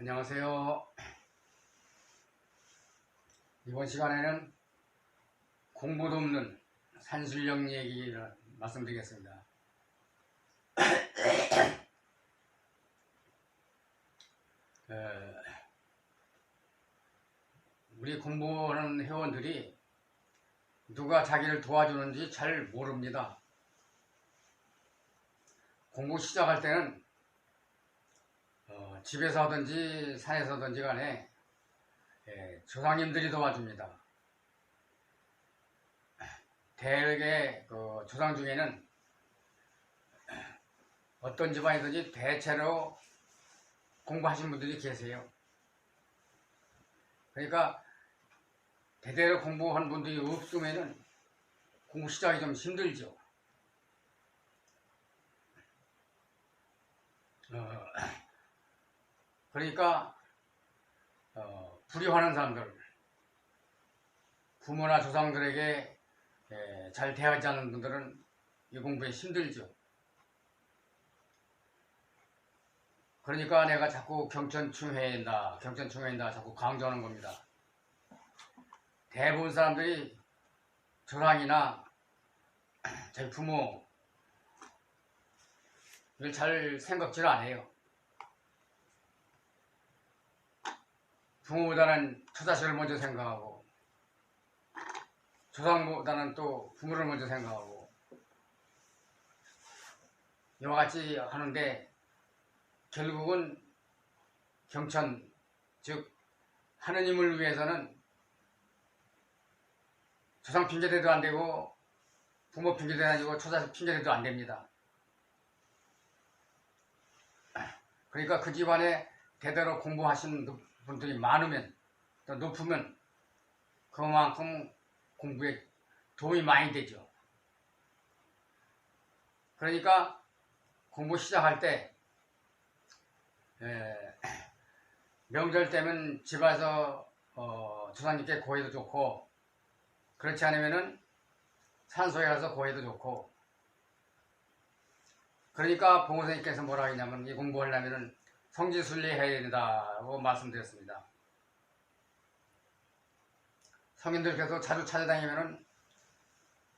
안녕하세요. 이번 시간에는 공부도 없는 산술령 얘기를 말씀드리겠습니다. 우리 공부하는 회원들이 누가 자기를 도와주는지 잘 모릅니다. 공부 시작할 때는 집에서 하든지 산에서 하든지 간에 조상님들이 도와줍니다. 대개 그 조상 중에는 어떤 집안이든지 대체로 공부하신 분들이 계세요. 그러니까 대대로 공부한 분들이 없으면은 공부 시작이 좀 힘들죠. 그러니까 불효하는 사람들, 부모나 조상들에게 잘 대하지 않는 분들은 이 공부에 힘들죠. 그러니까 내가 자꾸 경천충회인다 자꾸 강조하는 겁니다. 대부분 사람들이 조상이나 자기 부모 이걸 잘 생각지를 안 해요. 부모보다는 처자식을 먼저 생각하고 조상보다는 또 부모를 먼저 생각하고 이와 같이 하는데 결국은 경천, 즉 하느님을 위해서는 조상 핑계대도 안 되고 부모 핑계대도 아니고 처자식 핑계대도 안 됩니다. 그러니까 그 집안에 대대로 공부하신 분들이 많으면 또 높으면 그만큼 공부에 도움이 많이 되죠. 그러니까 공부 시작할 때 명절 때면 집에서 조상님께 고해도 좋고, 그렇지 않으면은 산소에 가서 고해도 좋고. 그러니까 봉호 선생님께서 뭐라 하냐면 이 공부하려면은 성지순례 해야 된다고 말씀드렸습니다. 성인들께서 자주 찾아다니면은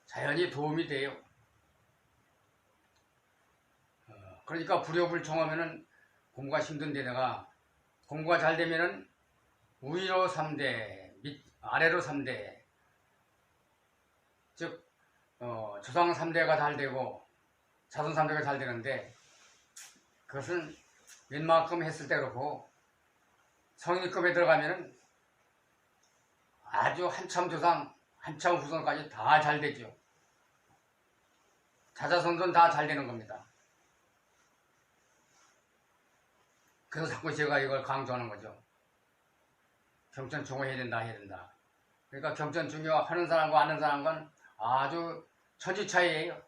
자연히 도움이 돼요. 그러니까 불효불총하면은 공부가 힘든데 내가 공부가 잘 되면은 위로 3대, 아래로 3대, 즉 조상 3대가 잘 되고 자손 3대가 잘 되는데, 그것은 웬만큼 했을 때 그렇고 성인급에 들어가면은 아주 한참 조상, 한참 후손까지 다 잘 되죠. 자자손손 다 잘 되는 겁니다. 그래서 자꾸 제가 이걸 강조하는 거죠. 경천충회 해야 된다. 그러니까 경천충회 하는 사람과 안 하는 사람은 아주 천지 차이예요.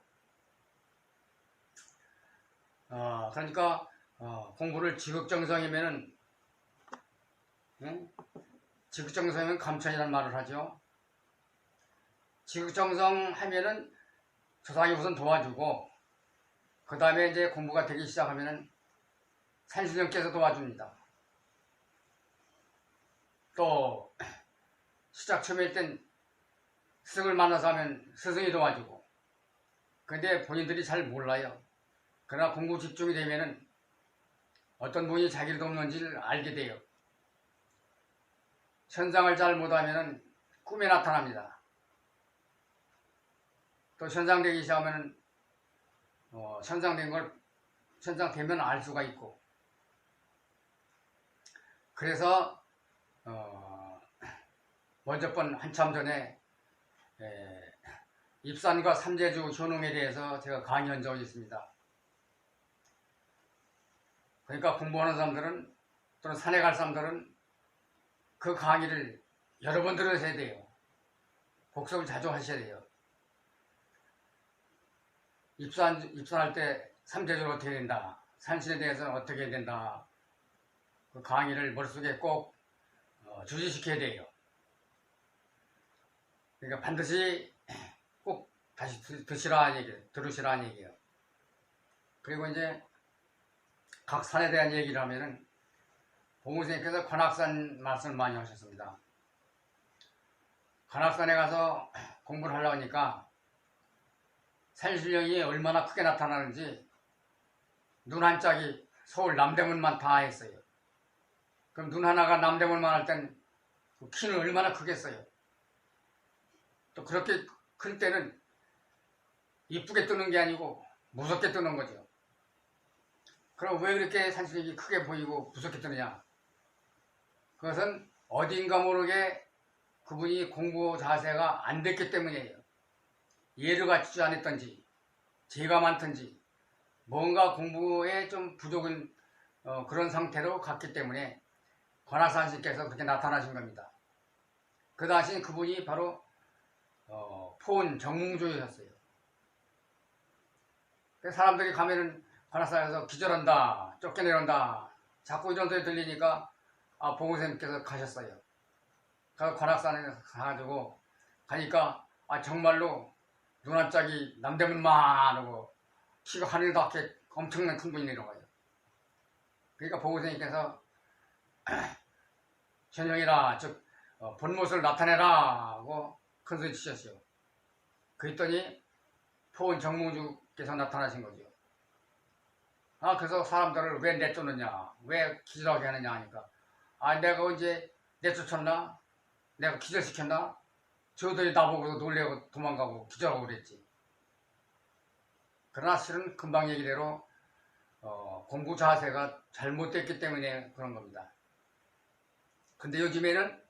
그러니까 공부를 지극정성이면은, 지극정성이면 감천이라는 말을 하죠. 지극정성 하면은 조상이 우선 도와주고, 그 다음에 이제 공부가 되기 시작하면은 산신령께서 도와줍니다. 또 시작 처음일 땐 스승을 만나서 하면 스승이 도와주고, 근데 본인들이 잘 몰라요. 그러나 공부 집중이 되면은 어떤 분이 자기를 돕는지를 알게 돼요. 현상을 잘 못하면은 꿈에 나타납니다. 또 현상되기 시작하면은 현상된 걸 현상되면 알 수가 있고. 그래서 먼저 번 한참 전에 입산과 삼재주 효능에 대해서 제가 강의한 적이 있습니다. 그러니까 공부하는 사람들은 또는 산에 갈 사람들은 그 강의를 여러 번 들으셔야 돼요. 복습을 자주 하셔야 돼요. 입산할 때 삼재주를 어떻게 된다, 산신에 대해서는 어떻게 해야 된다, 그 강의를 머릿속에 꼭 주지시켜야 돼요. 그러니까 반드시 꼭 다시 들으시라는 얘기예요. 그리고 이제 각 산에 대한 얘기를 하면은 보문스님께서 관악산 말씀을 많이 하셨습니다. 관악산에 가서 공부를 하려고 하니까 산신령이 얼마나 크게 나타나는지 눈 한 짝이 서울 남대문만 다 했어요. 그럼 눈 하나가 남대문만 할 땐 키는 얼마나 크겠어요. 또 그렇게 클 때는 이쁘게 뜨는 게 아니고 무섭게 뜨는 거죠. 그럼 왜 그렇게 산신령이 크게 보이고 무섭게 뜨느냐? 그것은 어딘가 모르게 그분이 공부 자세가 안 됐기 때문이에요. 예를 갖추지 않았던지 죄가 많던지 뭔가 공부에 좀 부족한 그런 상태로 갔기 때문에 관악산신께서 그렇게 나타나신 겁니다. 그 당시 그분이 바로 포은 정몽주였어요. 사람들이 가면은 관악산에서 기절한다, 쫓겨내려온다, 자꾸 이런 소리 들리니까 보고선생님께서 가셨어요. 그래서 관악산에 가가지고 가니까 정말로 눈 한 짝이 남대문만 하고 키가 하늘 닿게 엄청난 큰 분이 내려가요. 그러니까 보고선생님께서 현영이라 즉 본모습을 나타내라 하고 큰소리 치셨어요. 그랬더니 포은 정몽주께서 나타나신 거죠. 그래서 사람들을 왜 내쫓느냐, 왜 기절하게 하느냐 하니까 내가 언제 내쫓았나? 내가 기절시켰나? 저들이 나보고도 놀래고 도망가고 기절하고 그랬지. 그러나 실은 금방 얘기대로 공부 자세가 잘못됐기 때문에 그런 겁니다. 근데 요즘에는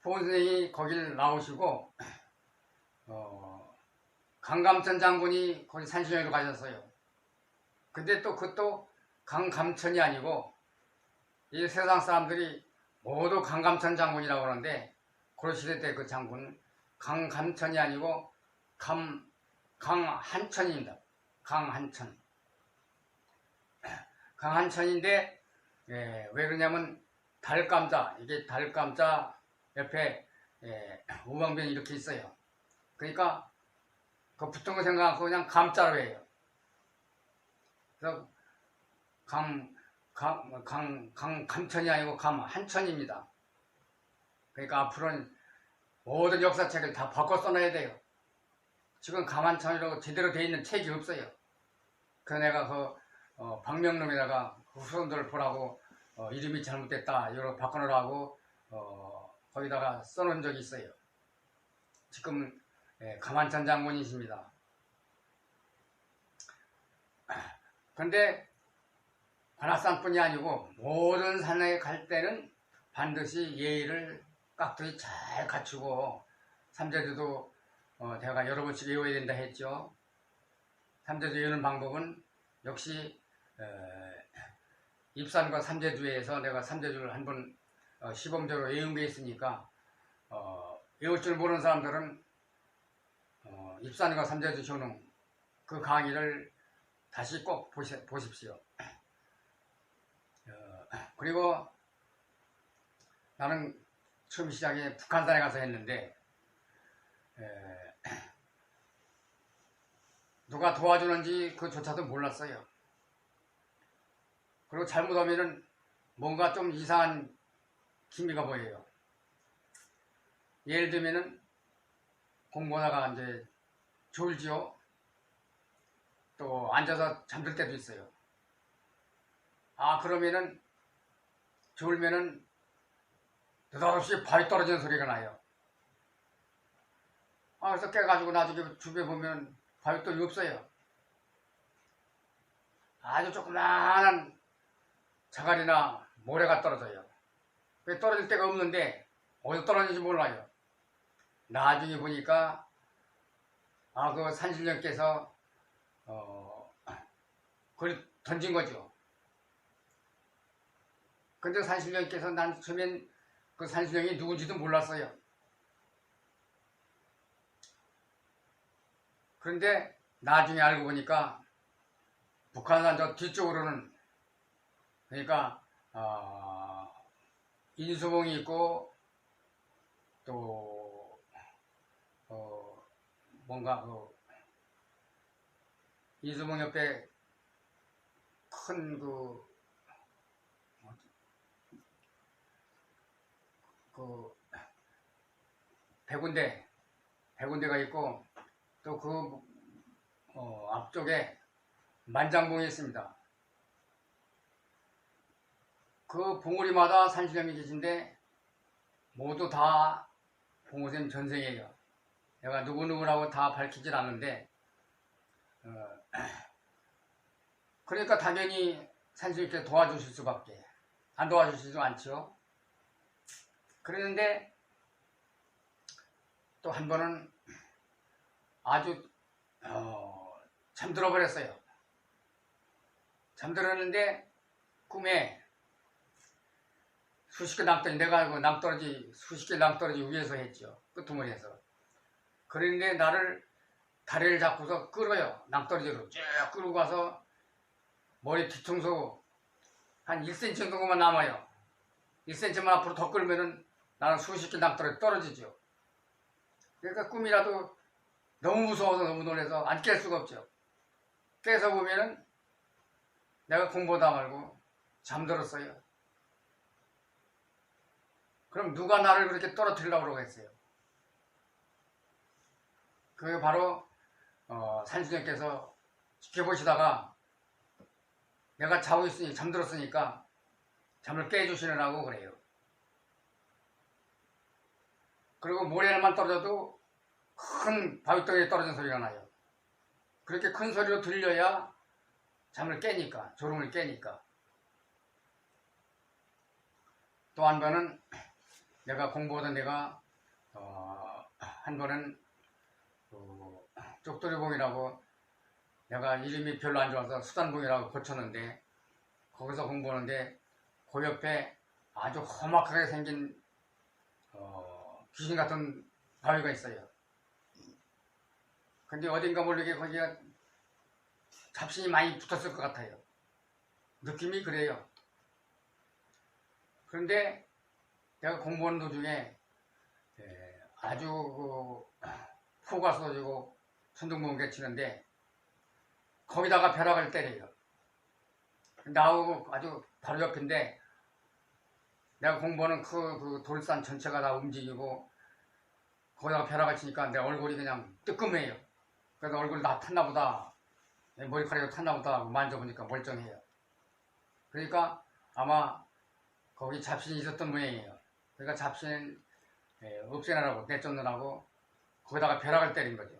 포은 선생님이 거길 나오시고 강감천 장군이 거기 산신령으로 가셨어요. 근데 또 그것도 강감천이 아니고 이 세상 사람들이 모두 강감천 장군이라고 하는데 고려 시대 때 그 장군은 강감천이 아니고 강한천입니다. 강한천. 강한천인데 왜 그러냐면 달감자, 이게 달감자 옆에 우방변이 이렇게 있어요. 그러니까 그 붙은 거 생각하고 그냥 감자로 해요. 그래서 감천이 아니고 감한천입니다. 그러니까 앞으로는 모든 역사책을 다 바꿔 써놔야 돼요. 지금 감한천이라고 제대로 되어 있는 책이 없어요. 그래서 내가 방명록에다가 후손들을 보라고 이름이 잘못됐다 이걸 바꿔놓으라고 거기다가 써놓은 적이 있어요. 지금 감한천 장군이십니다. 근데 관악산뿐이 아니고 모든 산에 갈 때는 반드시 예의를 깍두기 잘 갖추고 삼재주도 제가 여러 번씩 외워야 된다 했죠. 삼재주 외우는 방법은 역시 입산과 삼재주에서 내가 삼재주를 한번 시범적으로 외운 게 있으니까 외울 줄 모르는 사람들은 입산과 삼재주 효능 그 강의를 다시 꼭 보십시오. 그리고 나는 처음 시작에 북한산에 가서 했는데 누가 도와주는지 그조차도 몰랐어요. 그리고 잘못하면은 뭔가 좀 이상한 기미가 보여요. 예를 들면은 공부하다가 이제 졸지요. 또 앉아서 잠들 때도 있어요. 그러면은 졸면은 느닷없이 발이 떨어지는 소리가 나요. 그래서 깨가지고 나중에 주변에 보면 발이 없어요. 아주 조그마한 자갈이나 모래가 떨어져요. 그게 떨어질 데가 없는데 어디서 떨어지는지 몰라요. 나중에 보니까 그 산신령께서 그걸 던진 거죠. 근데 산신령께서 난 처음엔 그 산신령이 누군지도 몰랐어요. 그런데 나중에 알고 보니까 북한산 저 뒤쪽으로는 그러니까 인수봉이 있고 또 뭔가 인수봉 옆에 큰 그 100군데가 있고 또 그 앞쪽에 만장봉이 있습니다. 그 봉우리마다 산신령이 계신데 모두 다 봉우쌤 전생이에요. 내가 누구누구라고 다 밝히질 않는데 그러니까 당연히 산신령께서 도와주실 수밖에 안 도와주시지도 않죠. 그랬는데 또 한 번은 아주 잠들어 버렸어요. 잠들었는데 꿈에 수십 개 낭떠러지, 내가 그 낭떠러지 수십 개 낭떠러지 위에서 했죠. 끄트머리에서. 그런데 나를 다리를 잡고서 끌어요. 낭떠러지로 쭉 끌고 가서 머리 뒤통수 한 1cm 정도만 남아요. 1cm만 앞으로 더 끌면은 나는 수십 개 낭떠러지 떨어지죠. 그러니까 꿈이라도 너무 무서워서 너무 놀라서 안 깰 수가 없죠. 깨서 보면은 내가 공부하다 말고 잠들었어요. 그럼 누가 나를 그렇게 떨어뜨리려고 그러겠어요? 그게 바로 산신령께서 지켜보시다가 내가 자고 있으니 잠들었으니까 잠을 깨주시느라고 그래요. 그리고 모래알만 떨어져도 큰 바위덩이에 떨어진 소리가 나요. 그렇게 큰 소리로 들려야 잠을 깨니까, 졸음을 깨니까. 또 한 번은 내가 공부하던 데가 한 번은 쪽돌이봉이라고 내가 이름이 별로 안 좋아서 수단봉이라고 고쳤는데 거기서 공부하는데 그 옆에 아주 험악하게 생긴 귀신 같은 바위가 있어요. 근데 어딘가 모르게 거기가 잡신이 많이 붙었을 것 같아요. 느낌이 그래요. 그런데 내가 공부하는 도중에 아주 포가 쏟아지고 천둥번개 치는데 거기다가 벼락을 때려요. 나하고 아주 바로 옆인데 내가 공부하는 그 돌산 전체가 다 움직이고 거기다가 벼락을 치니까 내 얼굴이 그냥 뜨끔해요. 그래서 얼굴 다 탔나 보다, 머리카락이 탔나 보다 하고 만져보니까 멀쩡해요. 그러니까 아마 거기 잡신이 있었던 모양이에요. 그러니까 잡신 없애느라고 내쫓느라고 거기다가 벼락을 때린 거죠.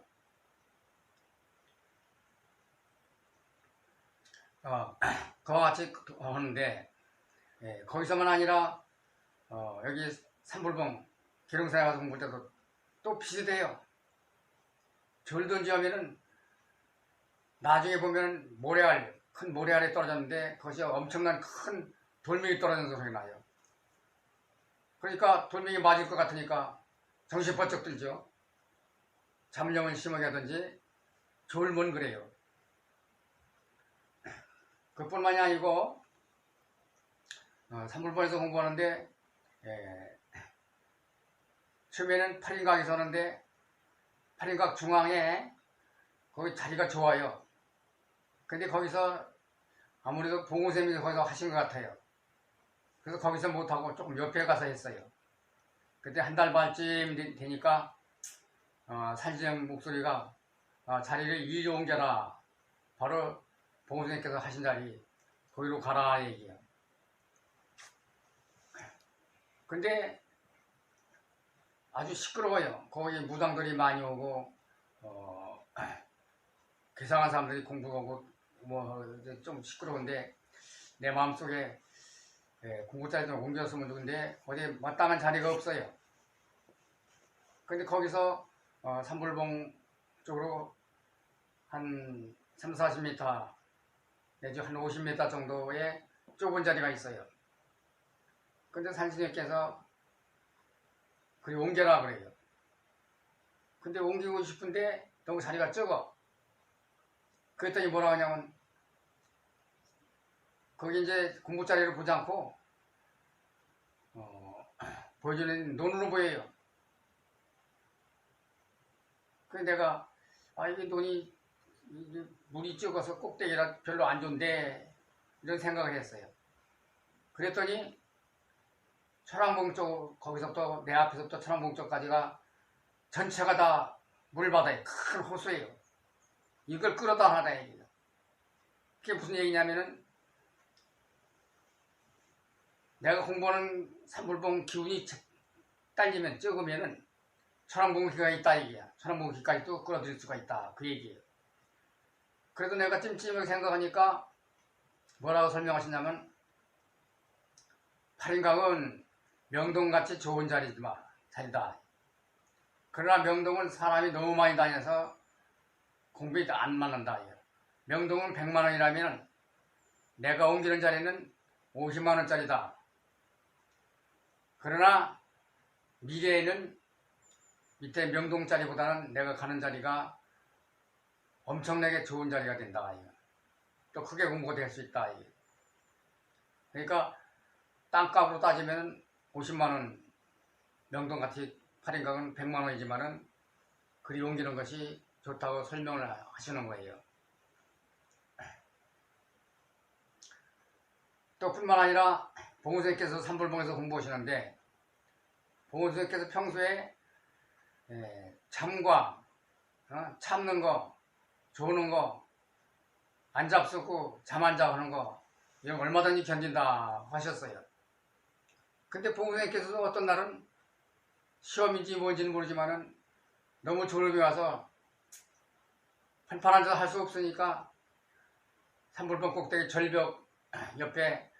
그와 같이 하는데 거기서만 아니라 여기 산불봉 기름사에 가서 공부할 때도 또 비슷해요. 절든지 하면은 나중에 보면 모래알, 큰 모래알이 떨어졌는데 그것이 엄청난 큰 돌멩이 떨어지는 소리가 나요. 그러니까 돌멩이 맞을 것 같으니까 정신 번쩍 들죠. 잠령은 심하게 하든지 졸면 그래요. 그뿐만이 아니고 산불봉에서 공부하는데 처음에는 8인각에 서는데 8인각 중앙에 거기 자리가 좋아요. 근데 거기서 아무래도 봉우쌤이 거기서 하신 것 같아요. 그래서 거기서 못하고 조금 옆에 가서 했어요. 그때 한 달 반쯤 되니까 산신령 목소리가 자리를 이리로 옮겨라. 바로 봉우쌤께서 하신 자리 거기로 가라 얘기예요. 근데 아주 시끄러워요. 거기 무당들이 많이 오고 괴상한 사람들이 공부하고 좀 시끄러운데 내 마음속에 공부자리 좀 옮겼으면 좋은데 어디 마땅한 자리가 없어요. 근데 거기서 산불봉 쪽으로 한 3, 40m 내지 한 50m 정도의 좁은 자리가 있어요. 근데 산신령께서 그리 옮겨라 그래요. 근데 옮기고 싶은데 너무 자리가 적어. 그랬더니 뭐라 하냐면 거기 이제 공부자리를 보지 않고 보여주는 논으로 보여요. 그래서 내가 이게 논이 물이 적어서 꼭대기라 별로 안 좋은데 이런 생각을 했어요. 그랬더니 천왕봉 쪽, 거기서부터 내 앞에서부터 천왕봉 쪽까지가 전체가 다 물바다에 큰 호수예요. 이걸 끌어다 하라 얘기예요. 그게 무슨 얘기냐면은 내가 공부하는 산불봉 기운이 딸리면 적으면은 천왕봉기가 있다 얘기야. 천왕봉기까지도 끌어들일 수가 있다 그 얘기예요. 그래도 내가 찜찜하게 생각하니까 뭐라고 설명하시냐면 팔인강은 명동같이 좋은 자리다. 그러나 명동은 사람이 너무 많이 다녀서 공부에 안 맞는다. 명동은 100만원이라면 내가 옮기는 자리는 50만원짜리다. 그러나 미래에는 밑에 명동자리보다는 내가 가는 자리가 엄청나게 좋은 자리가 된다. 또 크게 공부가 될 수 있다. 그러니까 땅값으로 따지면 50만원, 명동같이 팔인강은 100만원이지만은 그리 옮기는 것이 좋다고 설명을 하시는 거예요. 또 뿐만 아니라 봉선생님께서 산불봉에서 공부하시는데 봉선생님께서 평소에 참과 참는 거, 조는 거, 안 잡수고 잠 안 자고 하는 거 이런 거 얼마든지 견딘다 하셨어요. 근데 봉선생님께서도 어떤 날은 시험인지 뭔지는 모르지만은 너무 졸음이 와서 판판 앉아서 할 수 없으니까 산불봉 꼭대기 절벽 옆에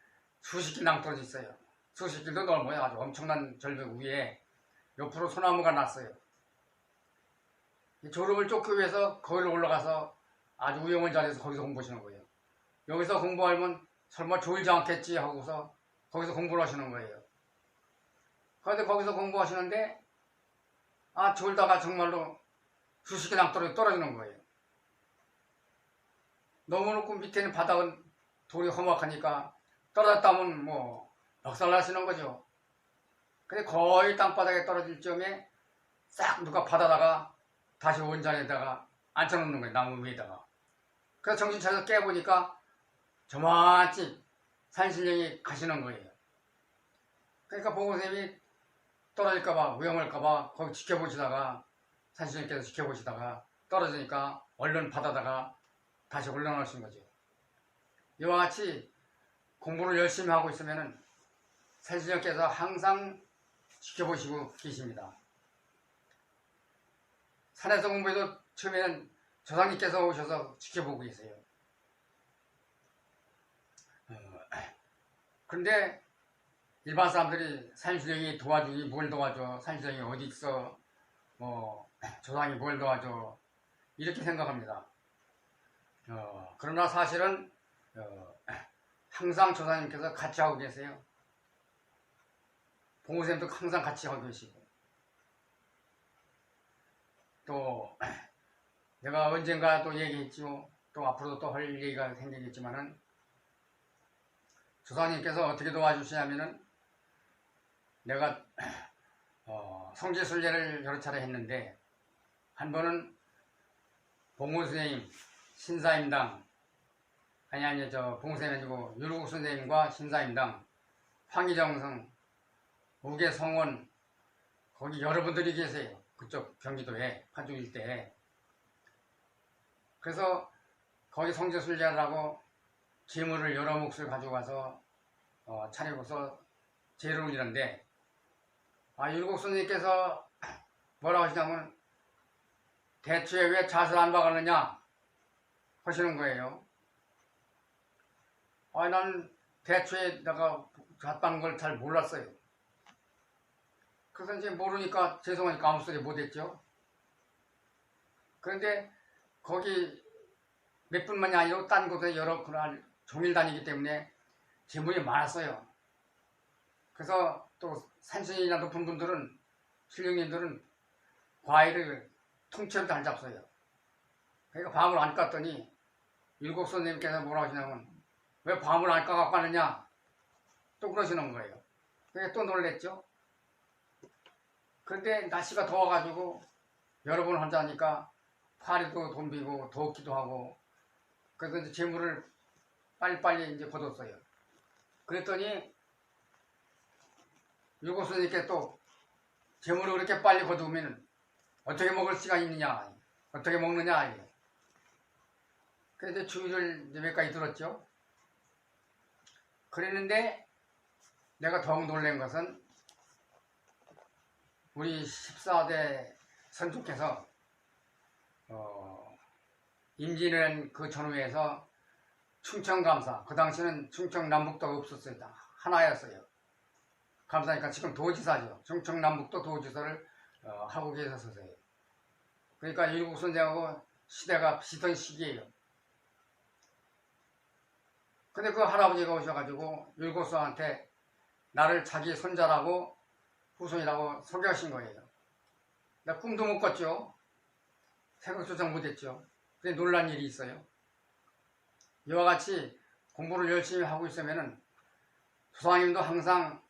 수십 길 낭떠러져 있어요. 수십 길도 넘어요. 아주 엄청난 절벽 위에 옆으로 소나무가 났어요. 졸음을 쫓기 위해서 거기로 올라가서 아주 위험한 자리에서 거기서 공부하시는 거예요. 여기서 공부하면 설마 졸지 않겠지 하고서 거기서 공부를 하시는 거예요. 그런데 거기서 공부하시는데 졸다가 정말로 수십 길 낭떠러져 떨어지는 거예요. 너무 높고 밑에는 바닥은 돌이 험악하니까 떨어졌다면 뭐 넉살나시는 거죠. 근데 거의 땅바닥에 떨어질 점에 싹 누가 받아다가 다시 원자리에다가 앉혀놓는 거예요. 나무 위에다가. 그래서 정신 차려서 깨보니까 저만치 산신령이 가시는 거예요. 그러니까 보고쌤이 떨어질까봐 위험할까봐 거기 지켜보시다가 산신령께서 지켜보시다가 떨어지니까 얼른 받아다가 다시 올라놓으신 거죠. 이와 같이 공부를 열심히 하고 있으면은 산신령께서 항상 지켜보시고 계십니다. 산에서 공부해도 처음에는 조상님께서 오셔서 지켜보고 계세요. 그런데 일반 사람들이 산신령이 도와주기 뭘 도와줘, 산신령이 어디 있어, 조상이 뭘 도와줘 이렇게 생각합니다. 그러나 사실은 항상 조상님께서 같이 하고 계세요. 봉우쌤도 항상 같이 하고 계시고 또 내가 언젠가 또 얘기했지요. 또 앞으로도 또 할 얘기가 생기겠지만은 조상님께서 어떻게 도와주시냐면은 내가 성지순례를 여러 차례 했는데 한 번은 봉우 선생님 신사임당 봉우 선생님 아니고 율국 선생님과 신사임당 황희정성 우계성원 거기 여러분들이 계세요. 그쪽 경기도에 파주 일대에. 그래서 거기 성지순례를 하고 기물을 여러 몫을 가지고 가서 차리고서 제를 올리는데 율곡 선생님께서 뭐라고 하시냐면 대추에 왜 잣을 안 박았느냐 하시는 거예요. 난 대추에 내가 잣 박는 걸 잘 몰랐어요. 그래서 이제 모르니까 죄송하니까 아무 소리 못했죠. 그런데 거기 몇 분만이 아니고 딴 곳에 여러 그날 종일 다니기 때문에 재물이 많았어요. 그래서 또 산신이나 높은 분들은 신령님들은 과일을 통째로 잘 잡숴요. 그러니까 밤을 안 깠더니 율곡 선생님께서 뭐라 하시냐면 왜 밤을 안 까갖고 가느냐 또 그러시는 거예요. 그래서 또 놀랬죠. 그런데 날씨가 더워가지고 여러 번 혼자 하니까 파리도 덤비고 더웠기도 하고 그래서 이제 재물을 빨리빨리 이제 거뒀어요. 그랬더니 율곡선생님께 또 재물을 그렇게 빨리 거두면 어떻게 먹을 수가 있느냐, 어떻게 먹느냐. 그래서 주의를 이제 몇 가지 들었죠. 그랬는데 내가 더욱 놀란 것은 우리 14대 선조께서 임진왜란 그 전후에서 충청감사, 그 당시는 충청남북도가 없었어요. 하나였어요. 감사니까 지금 도지사죠. 충청남북도 도지사를 하고 계셨어요. 그러니까 율곡선생하고 시대가 비슷한 시기예요. 근데 그 할아버지가 오셔가지고 율곡선한테 나를 자기 손자라고 후손이라고 소개하신 거예요. 나 꿈도 못 꿨죠. 생각조차 못했죠. 근데 놀란 일이 있어요. 이와 같이 공부를 열심히 하고 있으면은 조상님도 항상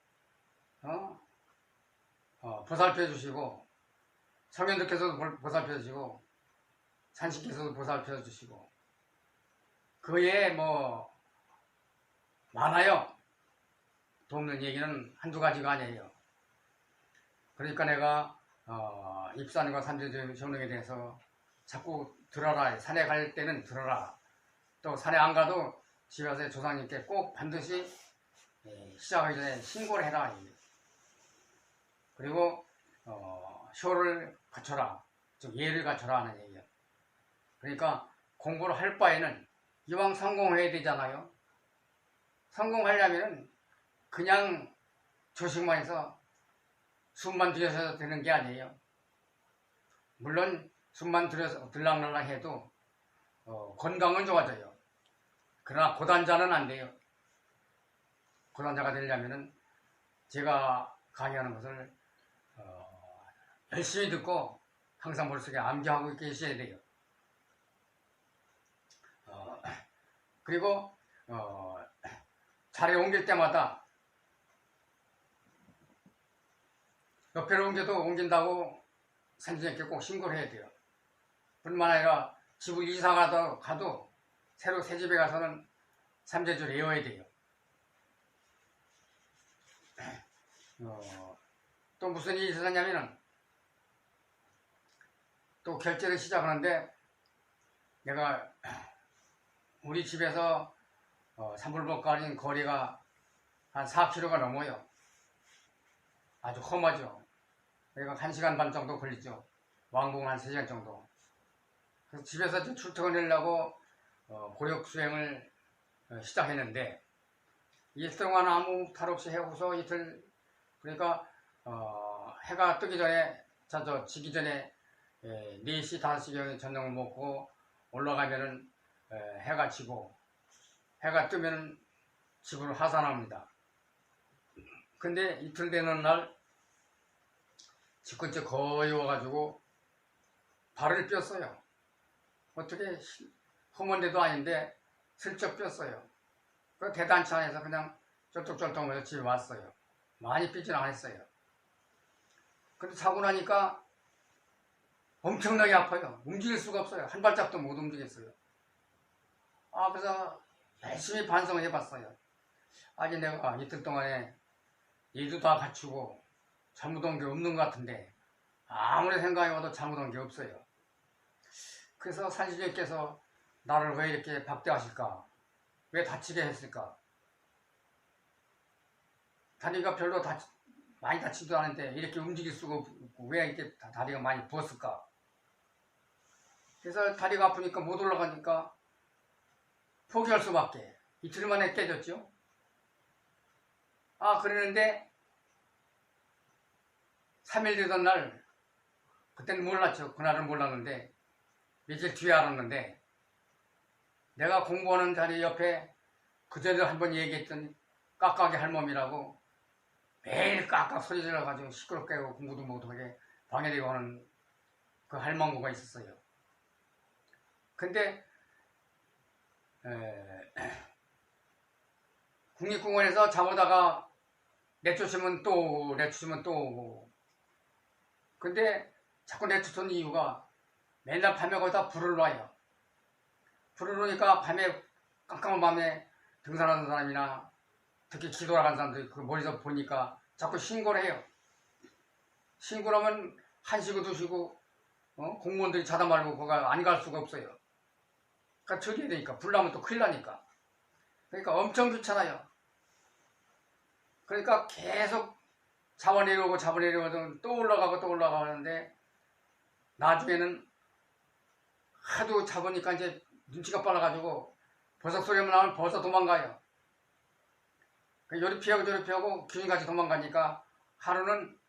보살펴 주시고, 성현들께서도 보살펴 주시고, 산신께서도 보살펴 주시고, 그에 뭐 많아요. 돕는 얘기는 한두 가지가 아니에요. 그러니까 내가 입산과 삼재정령에 대해서 자꾸 들어라. 산에 갈 때는 들어라. 또 산에 안 가도 집에 와서 조상님께 꼭 반드시 시작하기 전에 신고를 해라. 그리고 효를 갖춰라. 즉 예를 갖춰라 하는 얘기예요. 그러니까 공부를 할 바에는 이왕 성공해야 되잖아요. 성공하려면 그냥 조식만 해서 숨만 들여서 되는 게 아니에요. 물론 숨만 들여서 들락날락 해도 건강은 좋아져요. 그러나 고단자는 안 돼요. 고단자가 되려면은 제가 강의하는 것을 열심히 듣고 항상 머릿속에 암기하고 계셔야 돼요. 그리고 자리에 옮길 때마다 옆에로 옮긴다고 선생님께 꼭 신고를 해야 돼요. 뿐만 아니라 집을 이사 가도 새로 새 집에 가서는 삼재주를 외워야 돼요. 또 무슨 일이 있었냐면은 또 결제를 시작하는데 내가 우리 집에서 산불법가인 거리가 한 4km가 넘어요. 아주 험하죠. 그러니까 1시간 반 정도 걸리죠. 왕복 한 3시간 정도. 그래서 집에서 출퇴근을 하려고 고력 수행을 시작했는데 이틀 동안 아무 탈 없이 해고서 이틀, 그러니까 해가 뜨기 전에 지기 전에 4시 5시경에 저녁을 먹고 올라가면은 해가 지고 해가 뜨면 집으로 하산합니다. 근데 이틀 되는 날 집 근처 거의 와가지고 발을 뼈어요. 어떻게 험한 데도 아닌데 슬쩍 뼈어요. 그 대단치 않아서 그냥 쩔뚝쩔뚝하면서 집에 왔어요. 많이 삐지는 않았어요. 근데 자고 나니까 엄청나게 아파요. 움직일 수가 없어요. 한 발짝도 못 움직였어요. 그래서 열심히 반성을 해봤어요. 아직 내가 이틀 동안에 일도 다 갖추고 잘못한 게 없는 것 같은데 아무리 생각해봐도 잘못한 게 없어요. 그래서 산신령께서 나를 왜 이렇게 박대하실까? 왜 다치게 했을까? 다리가 별로 많이 다치지도 않은데 이렇게 움직일 수가 없고 왜 이렇게 다리가 많이 부었을까? 그래서 다리가 아프니까 못 올라가니까 포기할 수밖에. 이틀 만에 깨졌죠. 그러는데 3일 되던 날, 그때는 몰랐죠. 그날은 몰랐는데 며칠 뒤에 알았는데 내가 공부하는 자리 옆에 그전에 한번 얘기했던 깍깍이 할멈이라고 매일 깍깍 소리 질러가지고 시끄럽게 하고 공부도 못하게 방해되고 하는 그 할망구가 있었어요. 근데 국립공원에서 자보다가 내쫓으면 또 오고. 근데 자꾸 내쫓는 이유가 맨날 밤에 거기다 불을 놔요. 불을 놓으니까 밤에 깜깜한 밤에 등산하는 사람이나 특히 기도를 하는 사람들이 그 멀리서 보니까 자꾸 신고를 해요. 신고를 하면 1시고 2시고 공무원들이 자다 말고 거기 안 갈 수가 없어요. 그러니까 처리해야 되니까. 불나면 또 큰일 나니까. 그러니까 엄청 귀찮아요. 그러니까 계속 잡아내려오고 또 올라가고 또 올라가는데 나중에는 하도 잡으니까 이제 눈치가 빨라가지고 버섯 소리만 나면 벌써 도망가요. 요리 피하고 저리 피하고 균이같이 도망가니까 하루는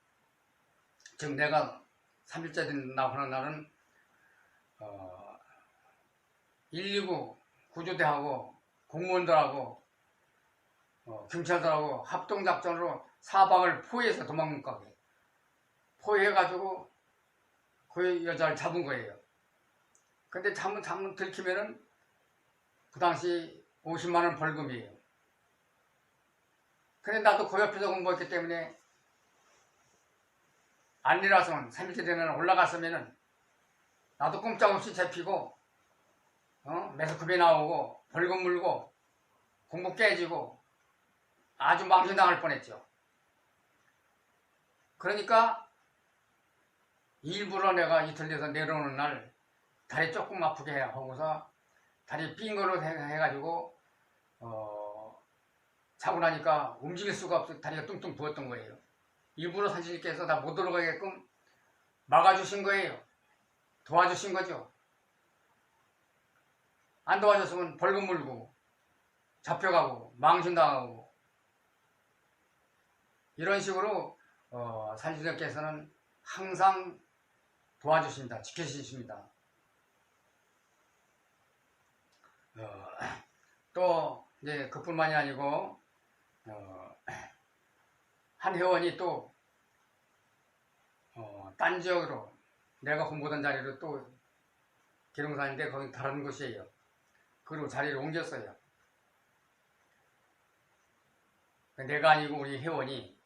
지금 내가 3일째 된다고 하는 날은 119 구조대하고 공무원들하고 경찰들하고 합동작전으로 사방을 포위해서 도망 못 가게 포위해가지고 그 여자를 잡은 거예요. 근데 잘못 들키면은 그 당시 50만원 벌금이에요. 근데 나도 그 옆에서 공부했기 때문에 안 일어서면 3일째 되는 날 올라갔으면은 나도 꼼짝없이 잡히고 매스컵이 나오고 벌금 물고 공부 깨지고 아주 망신당할 뻔했죠. 그러니까 일부러 내가 이틀 돼서 내려오는 날 다리 조금 아프게 하고서 다리 삔 거로 해가지고 자고 나니까 움직일 수가 없어. 다리가 뚱뚱 부었던 거예요. 일부러 사진님께서 다 못 올라가게끔 막아주신 거예요. 도와주신 거죠. 안 도와줬으면 벌금 물고 잡혀가고 망신당하고 이런 식으로 사진님께서는 항상 도와주십니다. 지켜주십니다. 또 이제 그뿐만이 아니고 한 회원이 또 딴 지역으로 내가 공부하던 자리로 또 기름산인데 거기 다른 곳이에요. 그리고 자리를 옮겼어요. 내가 아니고 우리 회원이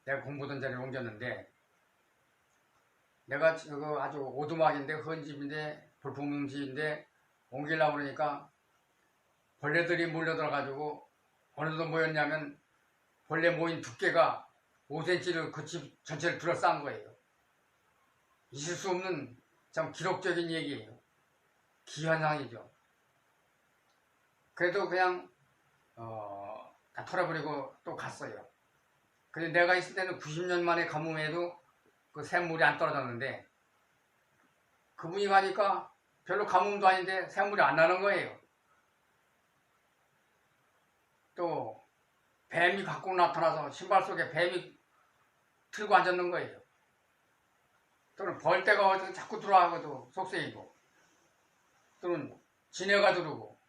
내가 공부하던 자리를 옮겼는데 내가 아주 오두막인데 헌집인데 불풍집인데 옮기려고 그러니까 벌레들이 몰려들어가지고 어느 정도 모였냐면 벌레 모인 두께가 5cm를 그 집 전체를 둘러싼 거예요. 있을 수 없는 참 기록적인 얘기예요. 기현상이죠. 그래도 그냥 다 털어버리고 또 갔어요. 근데 내가 있을 때는 90년 만에 가뭄에도 그 샘물이 안 떨어졌는데 그분이 가니까 별로 가뭄도 아닌데 샘물이 안 나는 거예요. 또 뱀이 갖고 나타나서 신발 속에 뱀이 들고 앉았는 거예요. 또는 벌떼가 어디서 자꾸 들어와가지고 속세이고 또는 지네가 들어오고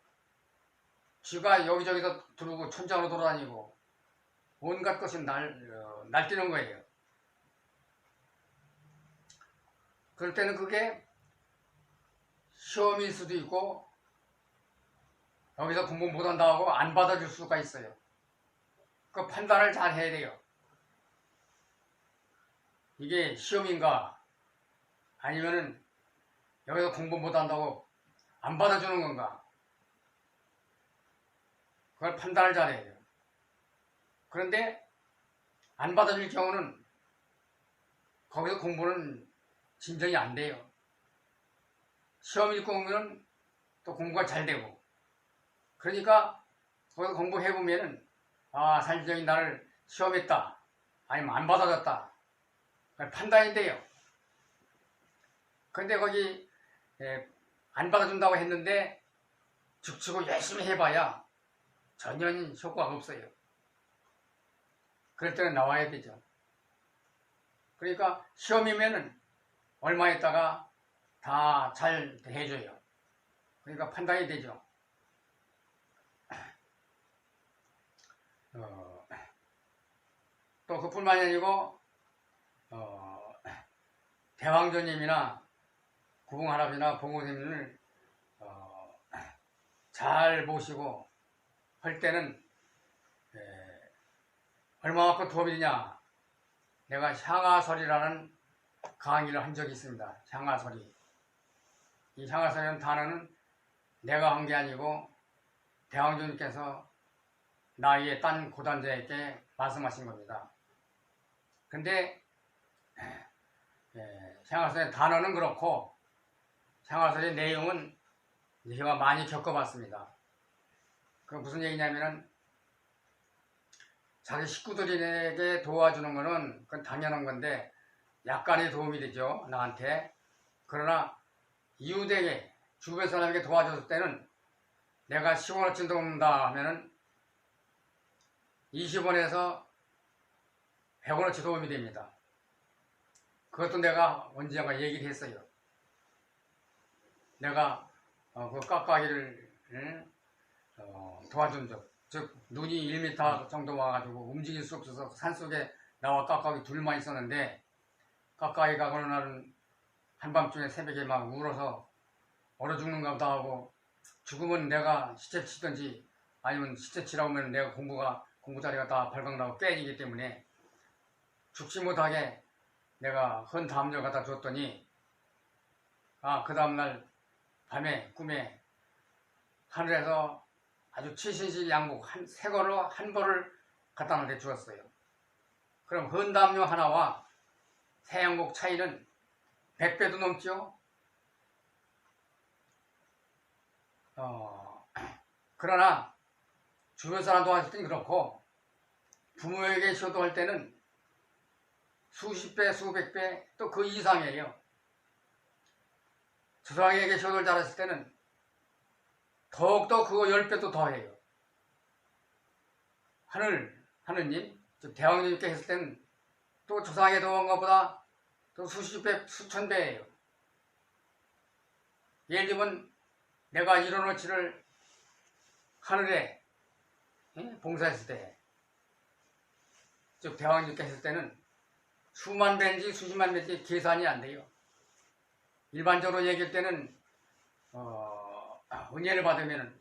쥐가 여기저기서 들어오고 천장으로 돌아다니고 온갖 것이 날뛰는 거예요. 그럴 때는 그게 시험일 수도 있고 여기서 공부 못한다고 안 받아줄 수가 있어요. 그 판단을 잘 해야 돼요. 이게 시험인가 아니면은 여기서 공부 못한다고 안 받아주는 건가 그걸 판단을 잘 해야 돼요. 그런데 안 받아줄 경우는 거기서 공부는 진전이 안 돼요. 시험 읽고 오면 또 공부가 잘 되고 그러니까 거기서 공부해보면은 아 산지정이 나를 시험했다 아니면 안 받아줬다 판단이 돼요. 그런데 거기 안 받아준다고 했는데 죽치고 열심히 해봐야 전혀 효과가 없어요. 그럴 때는 나와야 되죠. 그러니까 시험이면은 얼마 있다가 다 잘 해줘요. 그러니까 판단이 되죠. 또 그뿐만이 아니고 대왕조님이나 구봉할아버지나 봉고스님을 잘 모시고 할 때는 얼마만큼 도움이 되냐 내가 향화설이라는 강의를 한 적이 있습니다. 향화설이 이 향화설이라는 단어는 내가 한 게 아니고 대왕조님께서 나의 딴 고단자에게 말씀하신 겁니다. 근데 생활소의 단어는 그렇고 생활소의 내용은 제가 많이 겪어봤습니다. 그 무슨 얘기냐면은 자기 식구들에게 도와주는 거는 그건 당연한 건데 약간의 도움이 되죠, 나한테. 그러나 이웃에게, 주변 사람에게 도와줬을 때는 내가 10원어치 돕는다 하면은 20원에서 100원어치 도움이 됩니다. 그것도 내가 언젠가 얘기를 했어요. 내가 그 깎아기를 도와준 적, 즉 눈이 1m 정도 와가지고 움직일 수 없어서 산속에 나와 깎아기 둘만 있었는데 깎아기가 어느 날은 한밤중에 새벽에 막 울어서 얼어 죽는가 보다 하고 죽으면 내가 시체 치든지 아니면 시체 치라고 하면 내가 공부 자리가 다 발광나고 깨지기 때문에 죽지 못하게 내가 헌 담요 갖다 줬더니 그 다음날 밤에 꿈에 하늘에서 아주 최신식 양복 새 걸로 한 벌을 갖다 놔대 주었어요. 그럼 헌 담요 하나와 새 양복 차이는 100배도 넘죠. 그러나 주변 사람 도와줄 때는 그렇고 부모에게 효도할 때는 수십 배, 수백 배, 또 그 이상이에요. 조상에게 효도를 잘했을 때는 더욱더 그거 10배도 더해요. 하느님, 즉 대왕님께 했을 때는 또 조상에게 도한 것보다 또 수십 배, 수천 배예요. 예를 들면 내가 1원어치를 하늘에 봉사했을 때, 즉 대왕님께 했을 때는 수만 배인지 수십만 배인지 계산이 안 돼요. 일반적으로 얘기할 때는 은혜를 받으면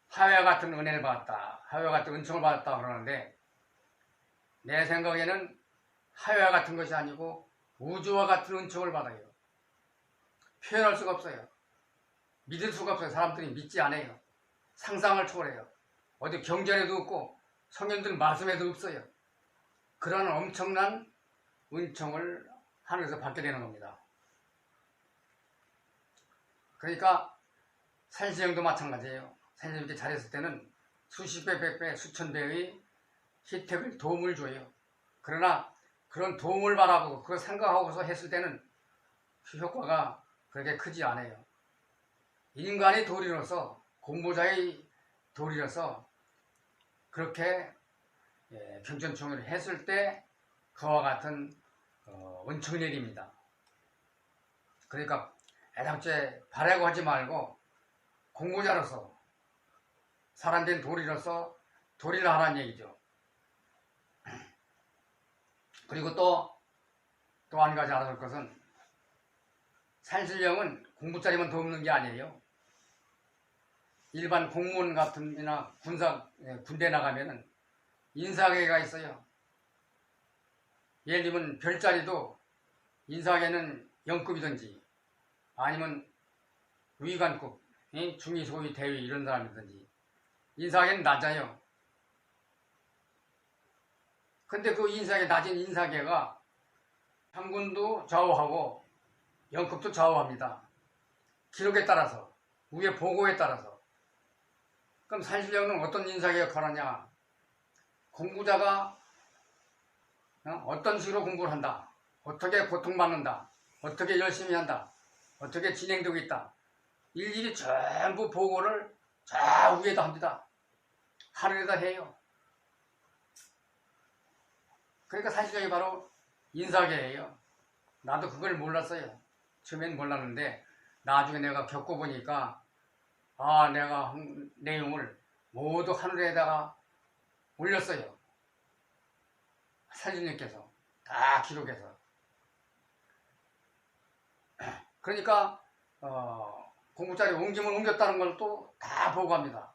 하회와 같은 은혜를 받았다, 하회와 같은 은총을 받았다 그러는데 내 생각에는 하회와 같은 것이 아니고 우주와 같은 은총을 받아요. 표현할 수가 없어요. 믿을 수가 없어요. 사람들이 믿지 않아요. 상상을 초월해요. 어디 경전에도 없고 성경들 말씀에도 없어요. 그런 엄청난 은총을 하늘에서 받게 되는 겁니다. 그러니까 산신령도 마찬가지예요. 산신령께 잘했을 때는 수십 배, 백 배, 수천 배의 혜택을, 도움을 줘요. 그러나 그런 도움을 바라보고 그걸 생각하고서 했을 때는 그 효과가 그렇게 크지 않아요. 인간의 도리로서, 공부자의 도리로서 그렇게 경전총회를 했을 때 그와 같은 은총이 내립니다. 그러니까 애당초에 바라고 하지 말고 공부자로서, 사람된 도리로서 도리를 하라는 얘기죠. 그리고 또 한 가지 알아둘 것은 산신령은 공부자리만 돕는 게 아니에요. 일반 공무원 같은이나 군대 나가면은 인사계가 있어요. 예를 들면 별자리도 인사계는 영급이든지 아니면 위관급, 중위, 소위, 대위 이런 사람이든지 인사계는 낮아요. 근데 그 낮은 인사계가 상군도 좌우하고 영급도 좌우합니다. 기록에 따라서, 위에 보고에 따라서. 그럼 산신령은 어떤 인사계가 하느냐? 공부자가 어떤 식으로 공부를 한다, 어떻게 고통받는다, 어떻게 열심히 한다, 어떻게 진행되고 있다, 일일이 전부 보고를 저 위에다 합니다. 하늘에다 해요. 그러니까 산신령이 바로 인사계예요. 나도 그걸 몰랐어요. 처음엔 몰랐는데 나중에 내가 겪어보니까 내가 한 내용을 모두 하늘에다가 올렸어요. 산신령께서 다 기록해서. 그러니까 공부자리 옮김을 옮겼다는 걸 또 다 보고합니다.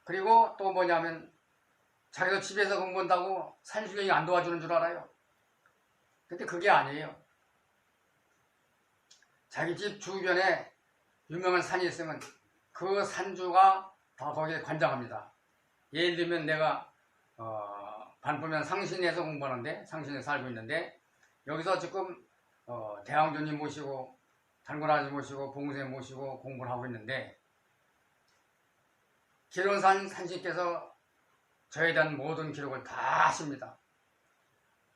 그리고 또 뭐냐면 자기도 집에서 공부한다고 산신령이 안 도와주는 줄 알아요. 근데 그게 아니에요. 자기 집 주변에 유명한 산이 있으면 그 산주가 다 거기에 관장합니다. 예를 들면 내가 반포면 상신에서 공부하는데, 상신에 살고 있는데, 여기서 지금 대왕조님 모시고 단골아저씨 모시고 봉선생 모시고 공부를 하고 있는데, 기론산 산신께서 저에 대한 모든 기록을 다 하십니다.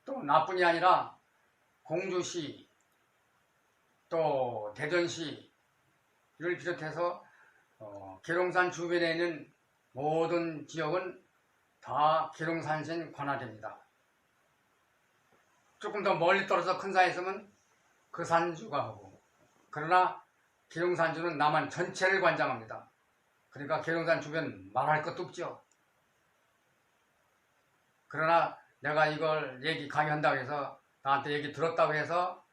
또 나뿐이 아니라 공주시, 또 대전시를 비롯해서 계룡산 주변에 있는 모든 지역은 다 계룡산신 관할됩니다. 조금 더 멀리 떨어져 큰 산에 있으면 그 산주가 하고, 그러나 계룡산주는 남한 전체를 관장합니다. 그러니까 계룡산 주변 말할 것도 없죠. 그러나 내가 이걸 강의한다고 해서 나한테 얘기 들었다고 해서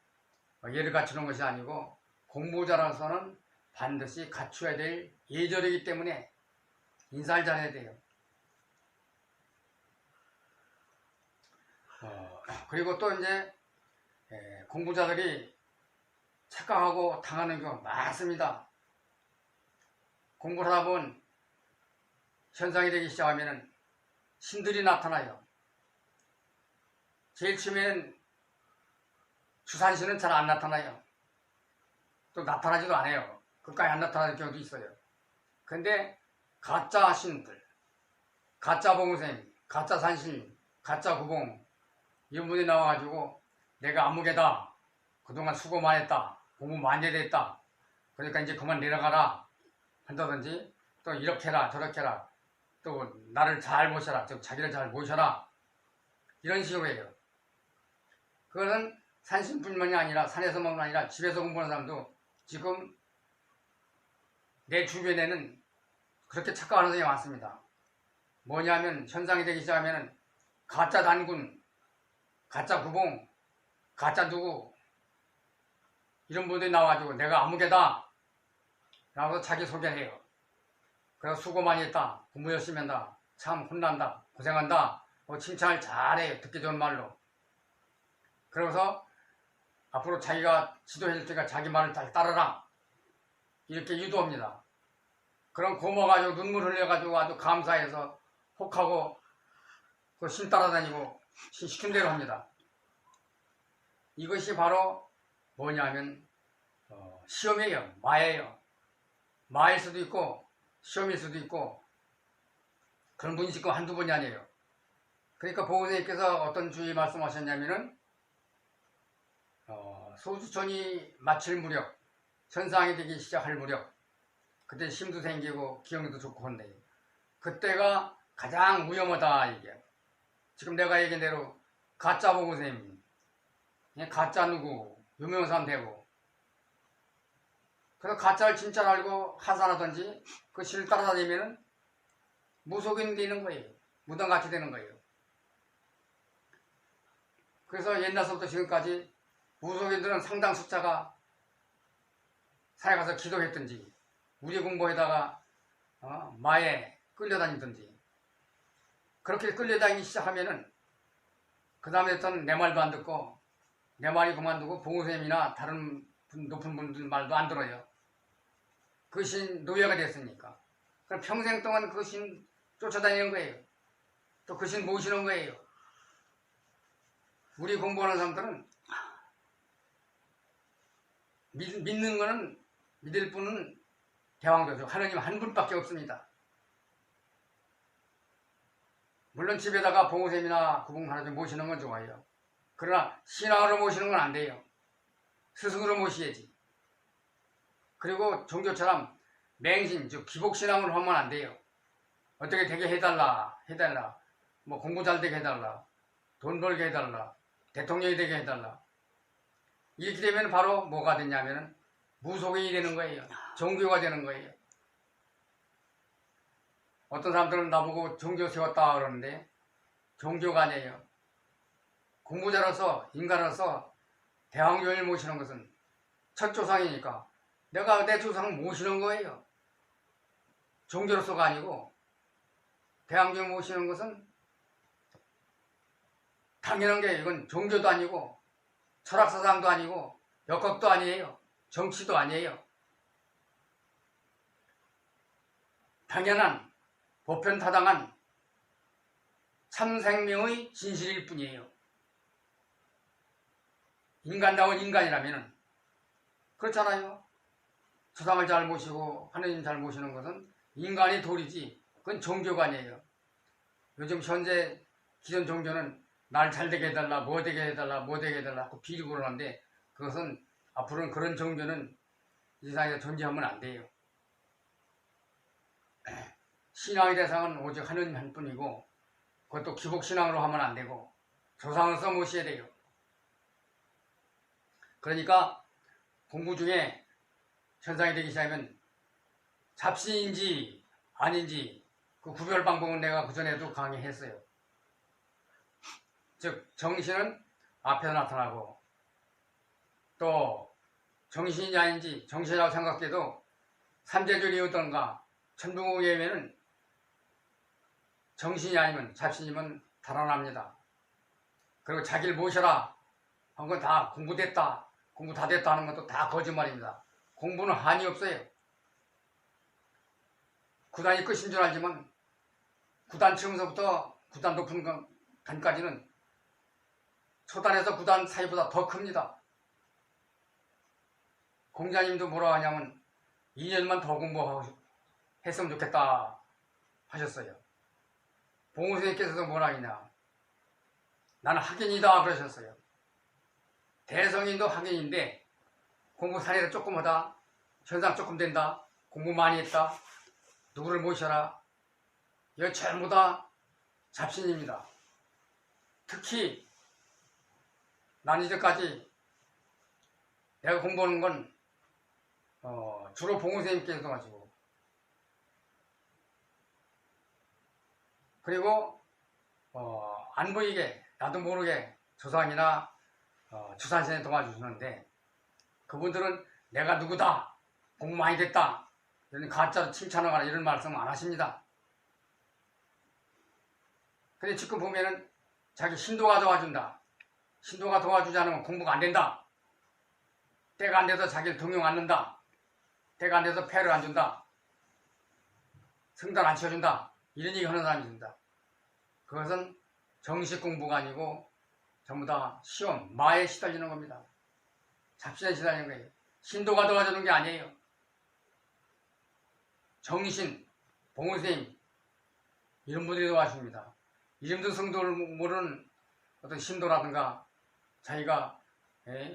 예를 갖추는 것이 아니고, 공부자로서는 반드시 갖춰야 될 예절이기 때문에 인사를 잘해야 돼요. 그리고 또 이제 공부자들이 착각하고 당하는 경우 많습니다. 공부를 하다 보면 현상이 되기 시작하면 신들이 나타나요. 제일 처음에는 주산신은 잘 안 나타나요. 또 나타나지도 않아요. 끝까지 안 나타나는 경우도 있어요. 근데 가짜 신들, 가짜 봉선생, 가짜 산신, 가짜 구봉, 이런 분이 나와가지고 내가 아무개다, 그동안 수고 많이 했다, 공부 많이 했다, 그러니까 이제 그만 내려가라 한다든지, 또 이렇게 해라 저렇게 해라, 또 나를 잘 모셔라, 즉 자기를 잘 모셔라, 이런 식으로 해요. 그거는 산신뿐만이 아니라, 산에서만 아니라 집에서 공부하는 사람도 지금 내 주변에는 그렇게 착각하는 사람이 많습니다. 뭐냐면 현상이 되기 시작하면 가짜 단군, 가짜 구봉, 가짜 누구, 이런 분들이 나와가지고 내가 아무개다 라고 자기 소개를 해요. 그래서 수고 많이 했다, 공부 열심히 한다, 참 혼난다, 고생한다, 칭찬을 잘해요. 듣기 좋은 말로. 그러면서 앞으로 자기가 지도해줄 테니까 자기 말을 잘 따르라, 이렇게 유도합니다. 그럼 고마워가지고 눈물 흘려가지고 아주 감사해서 혹하고 그 신 따라다니고 신 시킨 대로 합니다. 이것이 바로 뭐냐면 시험이에요. 마예요. 마일 수도 있고 시험일 수도 있고, 그런 분이 지금 한두 번이 아니에요. 그러니까 보호선생님께서 어떤 주의 말씀하셨냐면은 소주천이 마칠 무렵, 현상이 되기 시작할 무렵, 그때 힘도 생기고 기억력도 좋고 한데, 그때가 가장 위험하다 이게. 지금 내가 얘기한 대로 가짜 보호선생님, 가짜 누구, 유명한 사람 되고, 그래서 가짜를 진짜로 알고 하산하든지 그 신을 따라다니면은 무속인 되는 거예요. 무당같이 되는 거예요. 그래서 옛날서부터 지금까지 무속인들은 상당 숫자가 산에 가서 기도했든지 우리 공부에다가 마에 끌려다니든지, 그렇게 끌려다니기 시작하면은 그 다음에부터는 내 말도 안 듣고, 내 말이 그만두고 보호선생님이나 다른 높은 분들 말도 안 들어요. 그 신 노예가 됐으니까. 그럼 평생 동안 그 신 쫓아다니는 거예요. 또 그 신 모시는 거예요. 우리 공부하는 사람들은 믿는 거는, 믿을 분은 대왕조죠. 하느님 한 분밖에 없습니다. 물론 집에다가 보호쌤이나 구봉 하나 좀 모시는 건 좋아요. 그러나 신앙으로 모시는 건 안 돼요. 스승으로 모시야지. 그리고 종교처럼 맹신, 즉 기복신앙으로 하면 안 돼요. 어떻게 되게 해달라, 뭐 공부 잘 되게 해달라, 돈 벌게 해달라, 대통령이 되게 해달라. 이렇게 되면 바로 뭐가 되냐면은 무속인이 되는 거예요. 종교가 되는 거예요. 어떤 사람들은 나보고 종교 세웠다 그러는데 종교가 아니에요. 공부자로서, 인간으로서 대왕교를 모시는 것은 첫 조상이니까 내가 내 조상을 모시는 거예요. 종교로서가 아니고, 대왕교 모시는 것은 당연한 게, 이건 종교도 아니고 철학사상도 아니고 역학도 아니에요. 정치도 아니에요. 당연한 보편타당한 참생명의 진실일 뿐이에요. 인간다운 인간이라면 그렇잖아요. 조상을 잘 모시고 하느님 잘 모시는 것은 인간의 도리지 그건 종교가 아니에요. 요즘 현재 기존 종교는 날 잘되게 해달라, 뭐 되게 해달라, 뭐 되게 해달라 그 비리고 그러는데 그것은 앞으로는 그런 종교는 이 세상에 존재하면 안 돼요. 신앙의 대상은 오직 하느님 한 뿐이고 그것도 기복신앙으로 하면 안 되고 조상을 써 모셔야 돼요. 그러니까 공부 중에 현상이 되기 시작하면 잡신인지 아닌지 그 구별 방법은 내가 그전에도 강의했어요. 즉 정신은 앞에서 나타나고 또 정신이 아닌지 정신이라고 생각해도 삼재줄이 어떤가 천부공에 의하면 정신이 아니면 잡신이면 달아납니다. 그리고 자기를 모셔라 한 건 다 공부됐다 공부 다 됐다 하는 것도 다 거짓말입니다. 공부는 한이 없어요. 구단이 끝인 줄 알지만 구단 처음서부터 구단 높은 단까지는 초단에서 구단 사이보다 더 큽니다. 공자님도 뭐라 하냐면 2년만 더 공부했으면 좋겠다 하셨어요. 봉우선생님께서도 뭐라 하냐 나는 학인이다 그러셨어요. 대성인도 학인인데 공부 사례가 조금 하다 현상 조금 된다 공부 많이 했다 누구를 모셔라 이거 전부 다 잡신입니다. 특히 난 이제까지 내가 공부하는 건 주로 봉우선생님께서 가지고 그리고 안 보이게 나도 모르게 조상이나 주산신에 도와주시는데 그분들은 내가 누구다 공부 많이 됐다 이런 가짜로 칭찬하거나 이런 말씀 안 하십니다. 근데 지금 보면은 자기 신도가 도와준다 신도가 도와주지 않으면 공부가 안 된다 때가 안 돼서 자기를 등용 안 넣는다 때가 안 돼서 패를 안 준다 성단 안 치워준다 이런 얘기 하는 사람이 있습니다. 그것은 정식 공부가 아니고 전부 다 시험, 마에 시달리는 겁니다. 잡신에 시달리는 거예요. 신도가 도와주는 게 아니에요. 정신, 봉우선생님 이런 분들이 도와줍니다. 이름도 성도를 모르는 어떤 신도라든가 자기가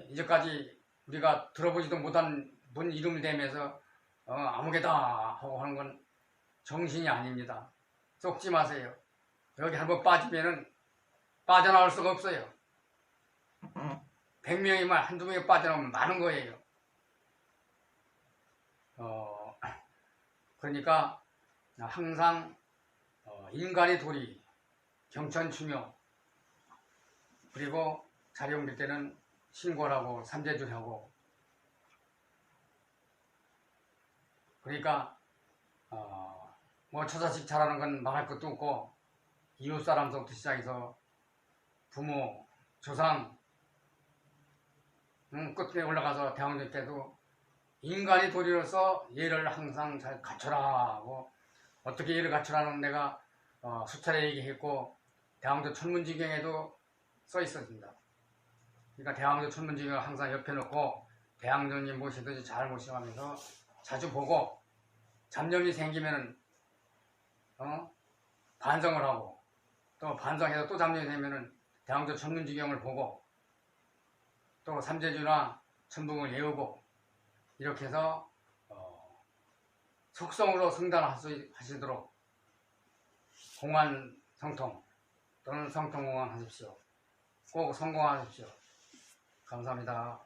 이제까지 우리가 들어보지도 못한 분 이름을 대면서 아무개다 하고 하는 건 정신이 아닙니다. 속지 마세요. 여기 한번 빠지면은 빠져나올 수가 없어요. 100명이면 한두 명이 빠져나오면 많은 거예요. 그러니까 항상 인간의 도리, 경천충효 그리고 자리 옮길 때는 신고하고 삼재줄하고 그러니까 뭐 처자식 잘하는 건 말할 것도 없고 이웃사람서부터 시작해서 부모, 조상 끝에 올라가서 대왕정 때도 인간의 도리로서 예를 항상 잘 갖춰라 하고 어떻게 예를 갖추라는 내가 수차례 얘기했고 대왕조 천문지경에도 써 있었습니다. 그러니까 대왕조 천문지경을 항상 옆에 놓고 대왕조님 모시듯이 잘 모셔가면서 자주 보고 잡념이 생기면은 반성을 하고 또 반성해서 또 잡념이 생기면은 대왕조 천문지경을 보고 또 삼재주나 천붕을 외우고 이렇게 해서 속성으로 성단하시도록 공안 성통 또는 성통 공안 하십시오. 꼭 성공하십시오. 감사합니다.